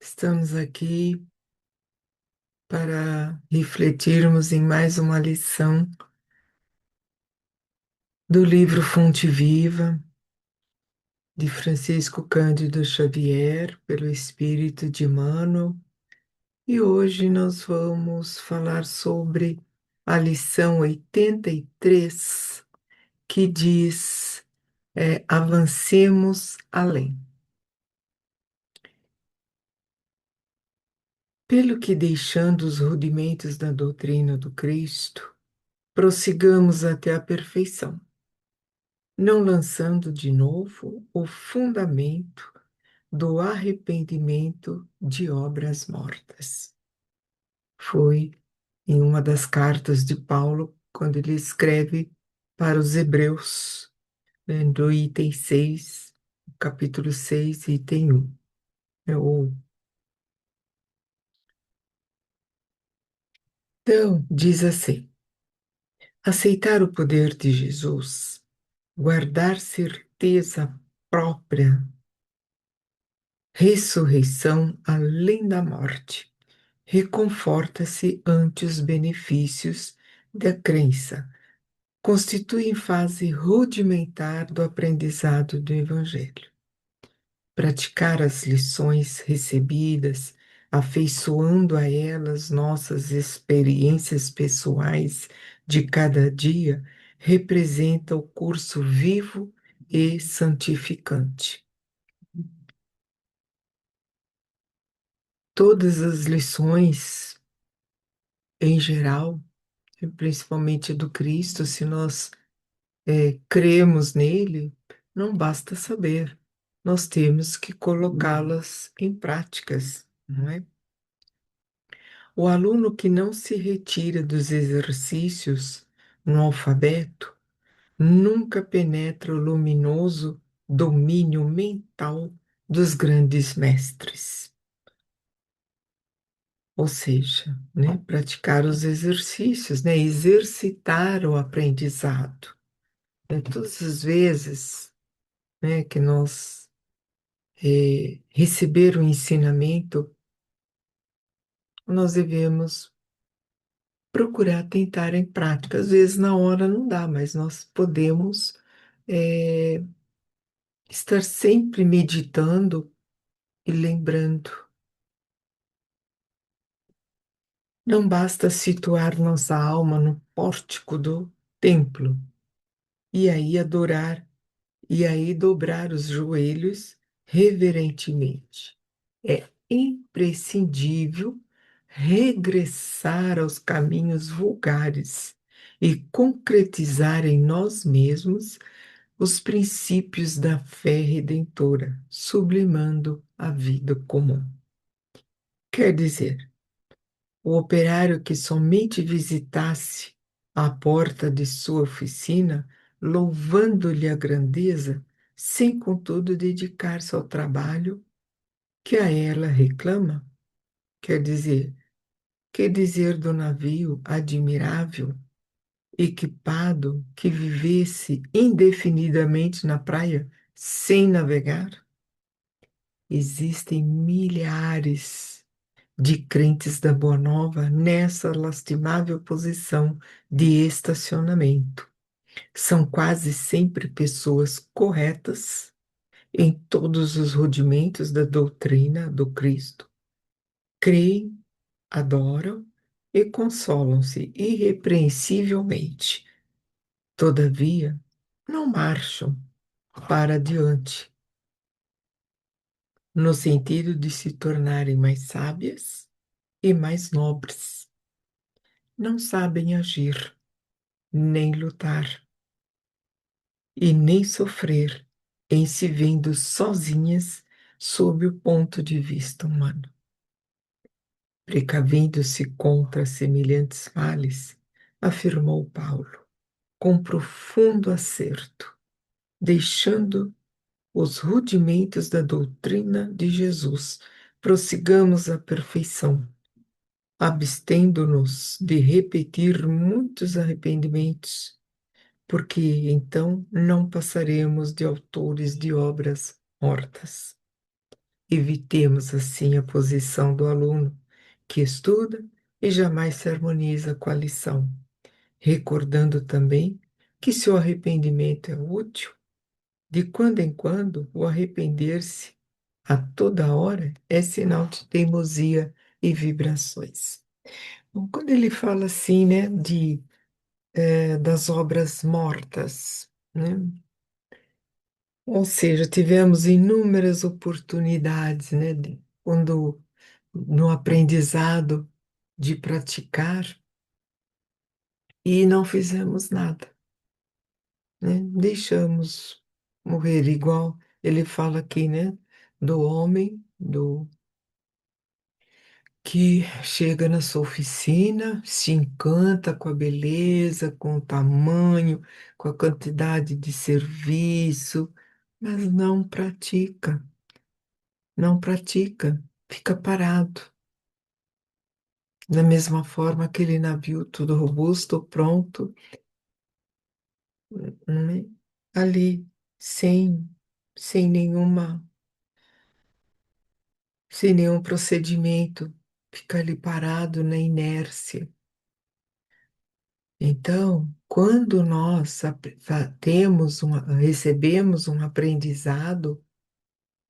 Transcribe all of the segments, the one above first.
Estamos aqui para refletirmos em mais uma lição do livro Fonte Viva, de Francisco Cândido Xavier, pelo Espírito de Emmanuel. E hoje nós vamos falar sobre a lição 83, que diz, avancemos além. Pelo que, deixando os rudimentos da doutrina do Cristo, prossigamos até a perfeição, não lançando de novo o fundamento do arrependimento de obras mortas. Foi em uma das cartas de Paulo, quando ele escreve para os Hebreus, né, do item 6, capítulo 6, item 1. Então, diz assim: aceitar o poder de Jesus, guardar certeza própria, ressurreição além da morte, reconforta-se ante os benefícios da crença, constituem fase rudimentar do aprendizado do Evangelho. Praticar as lições recebidas, afeiçoando a elas nossas experiências pessoais de cada dia, representa o curso vivo e santificante. Todas as lições, em geral, principalmente do Cristo, se nós cremos nele, não basta saber, nós temos que colocá-las em práticas, não é? O aluno que não se retira dos exercícios no alfabeto nunca penetra o luminoso domínio mental dos grandes mestres. Ou seja, né, praticar os exercícios, né, exercitar o aprendizado. Todas as vezes, né, que nós receber o ensinamento, nós devemos procurar tentar em prática. Às vezes na hora não dá, mas nós podemos é, estar sempre meditando e lembrando. Não basta situar nossa alma no pórtico do templo e aí adorar, e aí dobrar os joelhos reverentemente. É imprescindível regressar aos caminhos vulgares e concretizar em nós mesmos os princípios da fé redentora, sublimando a vida comum. Quer dizer, o operário que somente visitasse a porta de sua oficina, louvando-lhe a grandeza, sem contudo dedicar-se ao trabalho que a ela reclama, quer dizer, que dizer do navio admirável, equipado, que vivesse indefinidamente na praia sem navegar? Existem milhares de crentes da Boa Nova nessa lastimável posição de estacionamento. São quase sempre pessoas corretas em todos os rudimentos da doutrina do Cristo. Creem, adoram e consolam-se irrepreensivelmente. Todavia, não marcham para adiante, no sentido de se tornarem mais sábias e mais nobres. Não sabem agir, nem lutar, e nem sofrer em se vendo sozinhas sob o ponto de vista humano. Precavendo-se contra semelhantes males, afirmou Paulo, com profundo acerto, deixando os rudimentos da doutrina de Jesus, prossigamos a perfeição, abstendo-nos de repetir muitos arrependimentos, porque então não passaremos de autores de obras mortas. Evitemos, assim, a posição do aluno que estuda e jamais se harmoniza com a lição, recordando também que se o arrependimento é útil, de quando em quando o arrepender-se a toda hora é sinal de teimosia e vibrações. Bom, quando ele fala assim, né, das obras mortas, né? Ou seja, tivemos inúmeras oportunidades, né, quando no aprendizado de praticar e não fizemos nada, né? Deixamos morrer igual ele fala aqui, né, do homem, do que chega na sua oficina, se encanta com a beleza, com o tamanho, com a quantidade de serviço, mas não pratica, não pratica, fica parado. Da mesma forma, aquele navio todo robusto, pronto, né, ali, sem, sem nenhuma, sem nenhum procedimento, fica ali parado na inércia. Então, quando nós recebemos um aprendizado,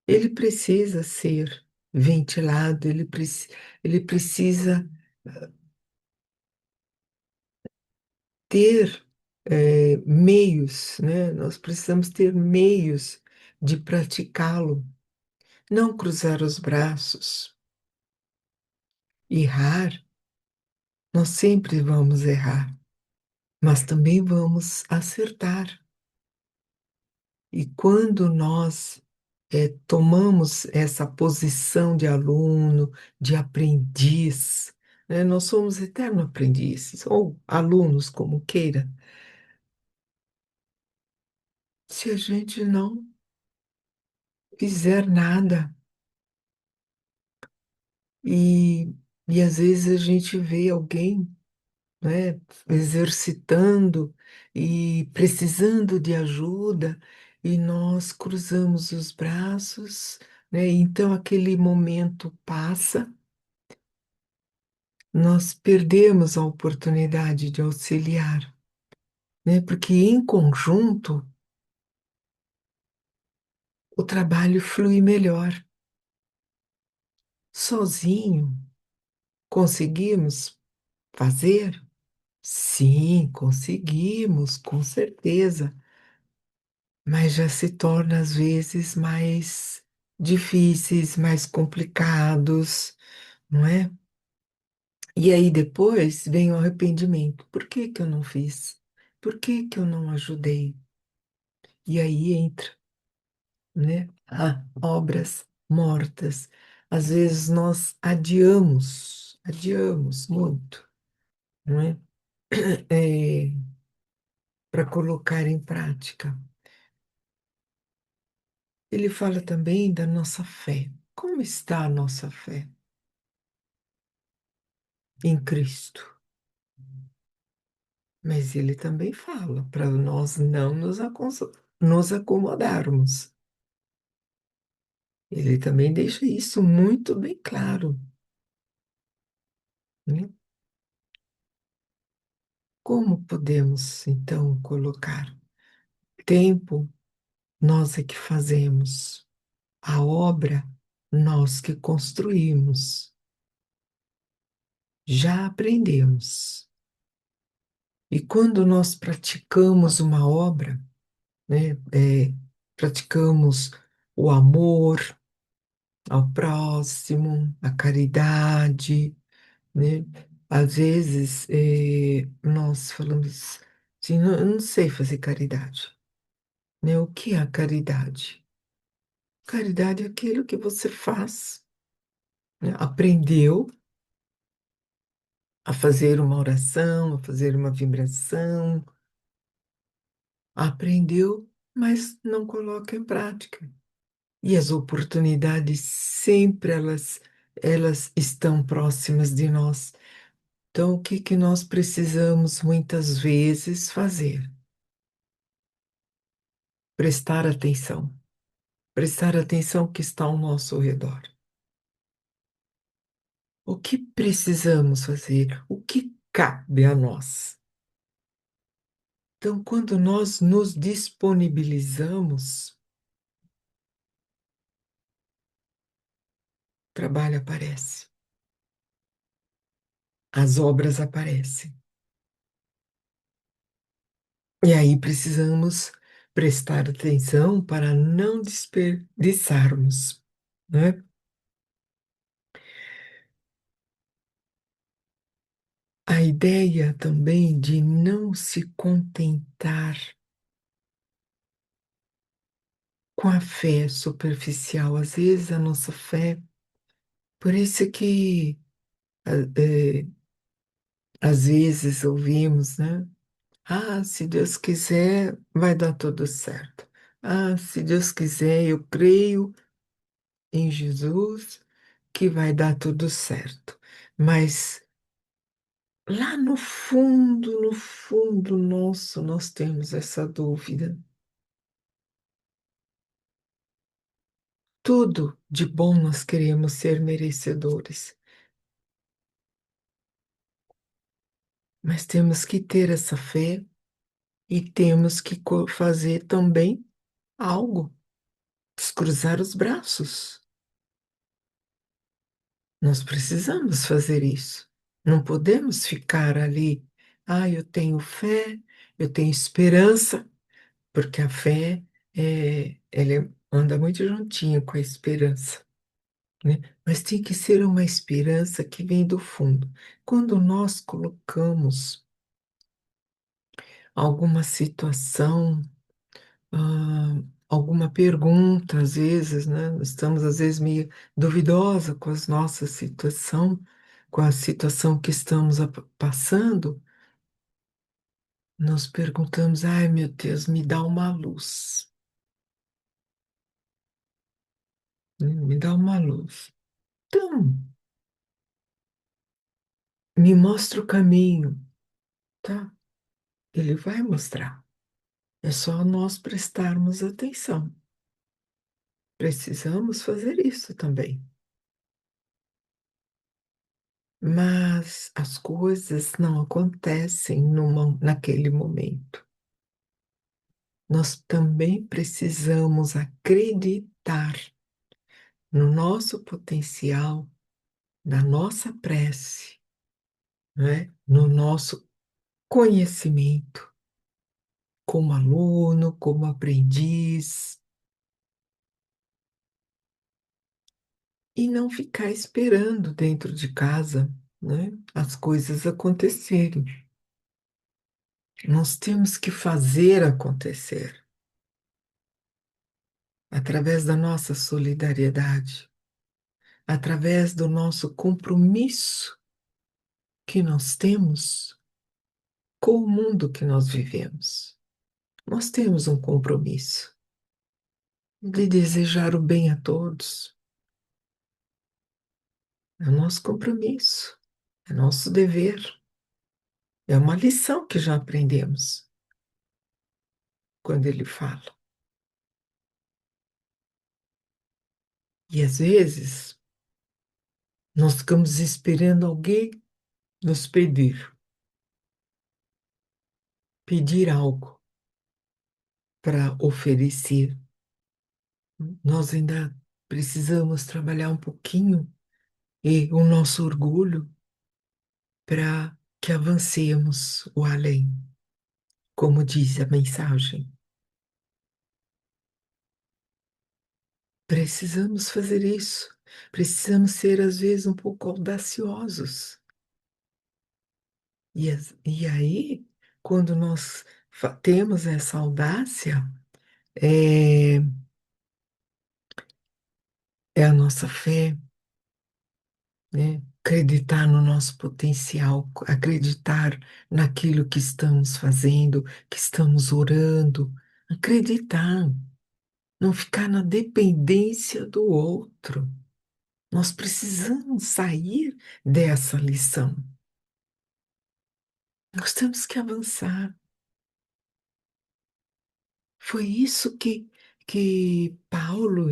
ele precisa ser ventilado, ele precisa ter meios, né? Nós precisamos ter meios de praticá-lo, não cruzar os braços. Errar, nós sempre vamos errar, mas também vamos acertar. E quando nós tomamos essa posição de aluno, de aprendiz, né? Nós somos eternos aprendizes, ou alunos, como queira. Se a gente não fizer nada, e, e às vezes a gente vê alguém, né, exercitando e precisando de ajuda, e nós cruzamos os braços, né? Então aquele momento passa, nós perdemos a oportunidade de auxiliar, né? Porque em conjunto o trabalho flui melhor. Sozinho, conseguimos fazer? Sim, conseguimos, com certeza, mas já se torna às vezes mais difíceis, mais complicados, não é? E aí depois vem o arrependimento. Por que que eu não fiz? Por que que eu não ajudei? E aí entra, né? Obras mortas. Às vezes nós adiamos muito, não é? Para colocar em prática. Ele fala também da nossa fé. Como está a nossa fé em Cristo? Mas ele também fala para nós não nos acomodarmos. Ele também deixa isso muito bem claro, né? Como podemos, então, colocar tempo? Nós é que fazemos. A obra, nós que construímos. Já aprendemos. E quando nós praticamos uma obra, né, praticamos o amor ao próximo, a caridade, né? Às vezes, nós falamos assim, não, eu não sei fazer caridade, né? O que é a caridade? Caridade é aquilo que você faz, né? Aprendeu a fazer uma oração, a fazer uma vibração, aprendeu, mas não coloca em prática. E as oportunidades sempre elas estão próximas de nós. Então, o que que nós precisamos muitas vezes fazer? Prestar atenção. prestar atenção ao que está ao nosso redor. O que precisamos fazer? O que cabe a nós? Então, quando nós nos disponibilizamos, o trabalho aparece, as obras aparecem. E aí precisamos prestar atenção para não desperdiçarmos, né? A ideia também de não se contentar com a fé superficial. Às vezes a nossa fé, por isso que a- é, às vezes ouvimos, né? Ah, se Deus quiser, vai dar tudo certo. Ah, se Deus quiser, eu creio em Jesus que vai dar tudo certo. Mas lá no fundo nosso, nós temos essa dúvida. Tudo de bom nós queremos ser merecedores, mas temos que ter essa fé e temos que fazer também algo, descruzar os braços. Nós precisamos fazer isso. Não podemos ficar ali, ah, eu tenho fé, eu tenho esperança, porque a fé ela anda muito juntinho com a esperança, né? Mas tem que ser uma esperança que vem do fundo. Quando nós colocamos alguma situação, alguma pergunta, às vezes, né? Estamos às vezes meio duvidosa com a nossa situação, com a situação que estamos passando, nós perguntamos, ai meu Deus, me dá uma luz, né? Me dá uma luz. Então, me mostra o caminho, tá? Ele vai mostrar. É só nós prestarmos atenção. Precisamos fazer isso também. Mas as coisas não acontecem naquele momento. Nós também precisamos acreditar no nosso potencial, na nossa prece, né? No nosso conhecimento, como aluno, como aprendiz, e não ficar esperando dentro de casa, né? As coisas acontecerem. Nós temos que fazer acontecer através da nossa solidariedade, através do nosso compromisso que nós temos com o mundo que nós vivemos. Nós temos um compromisso de desejar o bem a todos. É o nosso compromisso, é nosso dever, é uma lição que já aprendemos quando ele fala. E às vezes nós ficamos esperando alguém nos pedir algo para oferecer. Nós ainda precisamos trabalhar um pouquinho e o nosso orgulho para que avancemos o além, como diz a mensagem. Precisamos fazer isso. Precisamos ser, às vezes, um pouco audaciosos. E aí, quando nós temos essa audácia, é, é a nossa fé, né? Acreditar no nosso potencial, acreditar naquilo que estamos fazendo, que estamos orando, acreditar, não ficar na dependência do outro. Nós precisamos sair dessa lição. Nós temos que avançar. Foi isso que que Paulo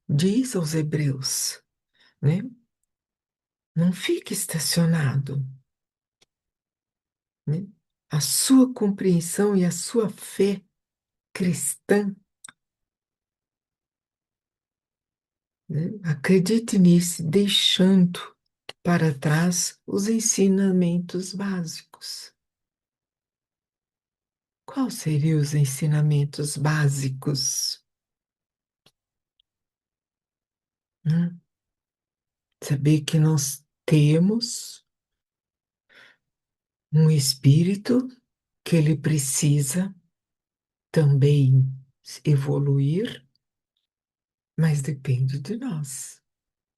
diz aos Hebreus, né? Não fique estacionado, né? A sua compreensão e a sua fé cristã, né? Acredite nisso, deixando para trás os ensinamentos básicos. Quais seriam os ensinamentos básicos? Né? Saber que nós temos um espírito que ele precisa também evoluir, mas depende de nós.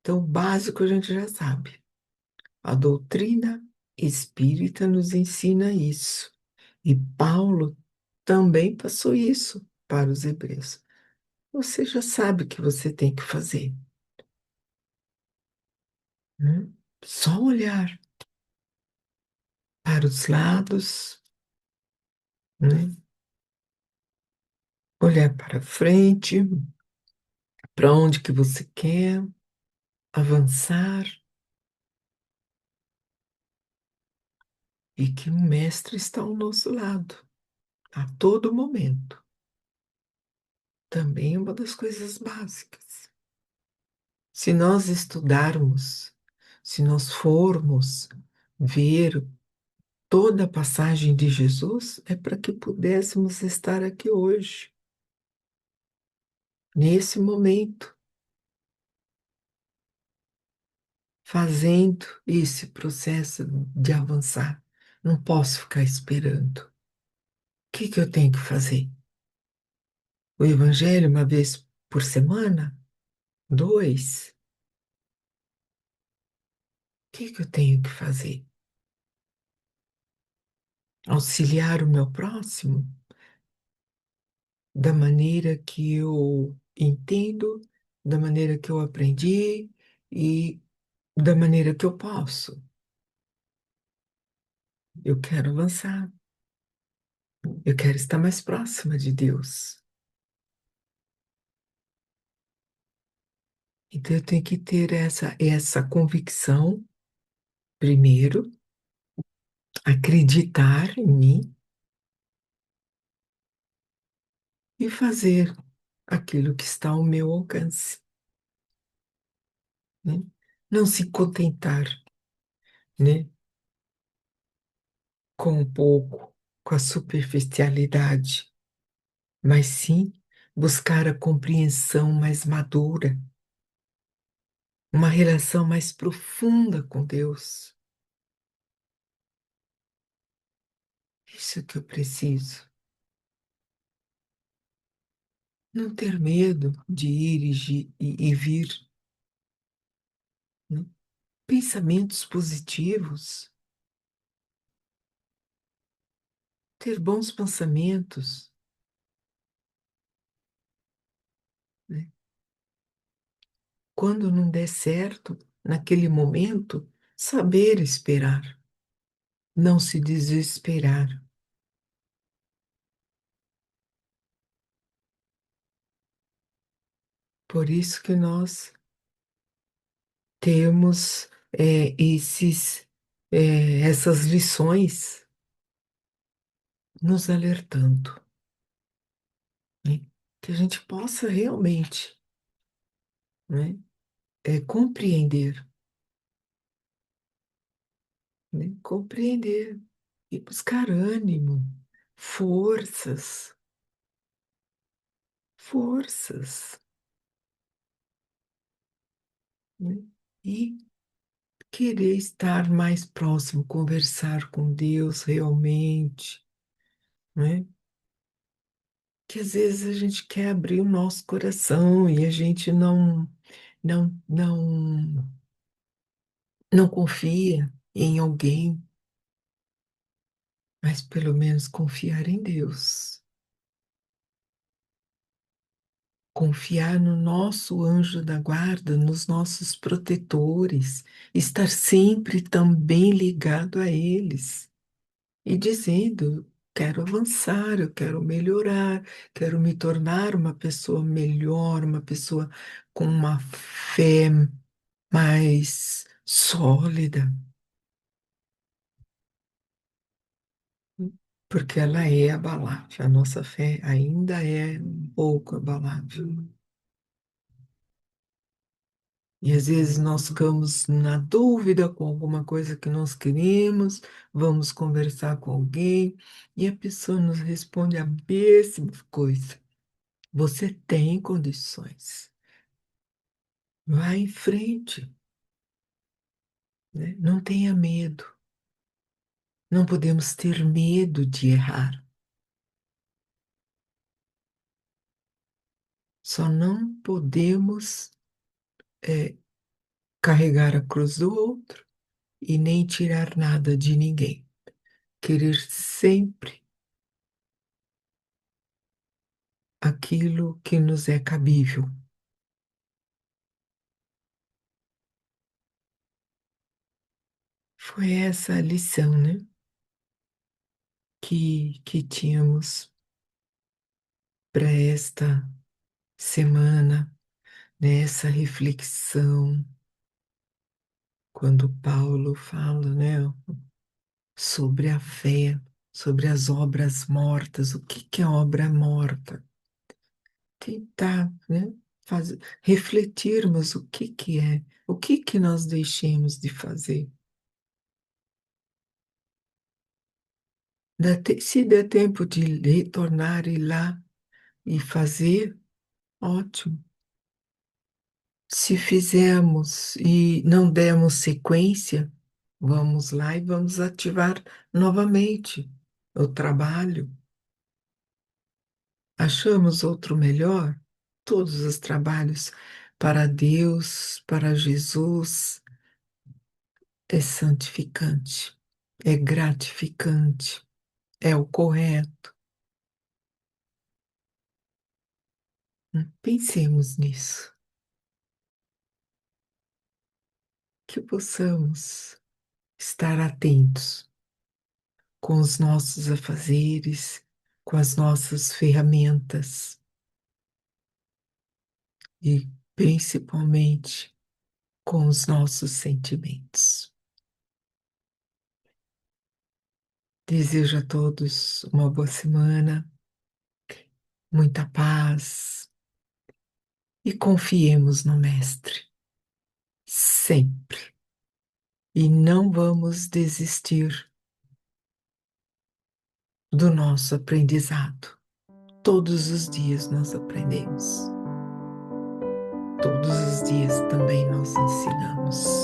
Então, o básico a gente já sabe. A doutrina espírita nos ensina isso. E Paulo também passou isso para os hebreus. Você já sabe o que você tem que fazer, né? Só olhar para os lados, né? Olhar para frente, para onde que você quer avançar e que o mestre está ao nosso lado a todo momento. Também é uma das coisas básicas. Se nós estudarmos, se nós formos ver toda a passagem de Jesus, é para que pudéssemos estar aqui hoje, nesse momento, fazendo esse processo de avançar. Não posso ficar esperando. O que que eu tenho que fazer? O evangelho uma vez por semana? Dois? O que que eu tenho que fazer? Auxiliar o meu próximo da maneira que eu entendo, da maneira que eu aprendi e da maneira que eu posso. Eu quero avançar, eu quero estar mais próxima de Deus. Então eu tenho que ter essa convicção, primeiro, acreditar em mim e fazer aquilo que está ao meu alcance, né? Não se contentar, né, com um pouco, com a superficialidade, mas sim buscar a compreensão mais madura, uma relação mais profunda com Deus. Isso que eu preciso. Não ter medo de ir e vir, né? Pensamentos positivos, ter bons pensamentos, né? Quando não der certo, naquele momento, saber esperar, não se desesperar. Por isso que nós temos essas lições nos alertando, né? Que a gente possa realmente, né, compreender, né? Compreender e buscar ânimo, forças, forças, né? E querer estar mais próximo, conversar com Deus realmente, né? Que às vezes a gente quer abrir o nosso coração e a gente não, não confia em alguém, mas pelo menos confiar em Deus. Confiar no nosso anjo da guarda, nos nossos protetores, estar sempre também ligado a eles e dizendo: quero avançar, eu quero melhorar, quero me tornar uma pessoa melhor, uma pessoa com uma fé mais sólida, porque ela é abalável. A nossa fé ainda é um pouco abalável. E às vezes nós ficamos na dúvida com alguma coisa que nós queremos, vamos conversar com alguém e a pessoa nos responde a mesma coisa. Você tem condições. Vá em frente, né? Não tenha medo. Não podemos ter medo de errar. Só não podemos carregar a cruz do outro e nem tirar nada de ninguém. Querer sempre aquilo que nos é cabível. Foi essa a lição, né? Que tínhamos para esta semana, nessa reflexão, quando Paulo fala, né, sobre a fé, sobre as obras mortas. O que que é obra morta? Tentar, né, refletirmos o que é, o que nós deixemos de fazer. Se der tempo de retornar e ir lá e fazer, ótimo. Se fizermos e não demos sequência, vamos lá e vamos ativar novamente o trabalho. Achamos outro melhor? Todos os trabalhos para Deus, para Jesus, é santificante, é gratificante, é o correto. Pensemos nisso, que possamos estar atentos com os nossos afazeres, com as nossas ferramentas e principalmente com os nossos sentimentos. Desejo a todos uma boa semana, muita paz e confiemos no Mestre, sempre. E não vamos desistir do nosso aprendizado. Todos os dias nós aprendemos. Todos os dias também nós ensinamos.